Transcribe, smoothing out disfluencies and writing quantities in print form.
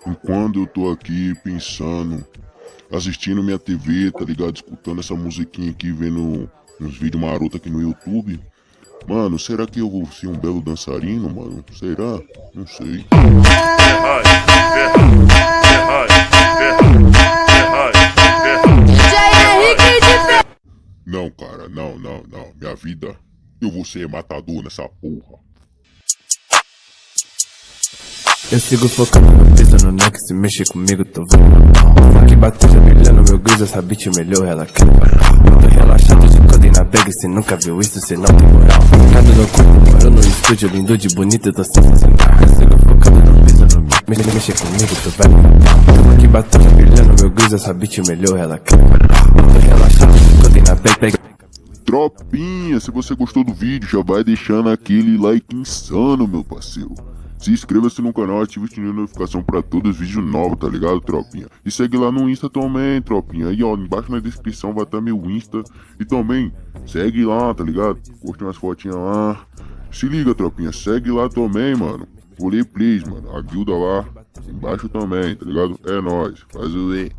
Enquanto eu tô aqui pensando, assistindo minha TV, tá ligado? Escutando essa musiquinha aqui, vendo uns vídeos marotos aqui no YouTube. Mano, será que eu vou ser um belo dançarino, mano? Será? Não sei. Não, cara, não. Minha vida, eu vou ser matador nessa porra. Eu sigo focando no piso, no neck, se mexe comigo, tô vendo. Aqui bateja brilhando, meu guiz, essa bitch melhor, ela quer. Tô relaxado de codeio na bag, cê nunca viu isso, cê não tem moral. Cada no corpo, moro no estúdio, lindo de bonito, tô sensacional. Eu sigo focando no piso, no mexe comigo, tô vendo. Aqui bateja brilhando, meu guiz, essa bitch melhor, ela quer. Tô relaxado de codeio na bag. Tropinha, se você gostou do vídeo, já vai deixando aquele like insano, meu parceiro. Se inscreva-se no canal, ative o sininho de notificação pra todos os vídeos novos, tá ligado, tropinha? E segue lá no Insta também, tropinha. Aí, ó, embaixo na descrição vai estar meu Insta. E também, segue lá, tá ligado? Curte umas fotinhas lá. Se liga, tropinha, segue lá também, mano. Rolê Please, mano. A guilda lá, embaixo também, tá ligado? É nóis. Faz o E.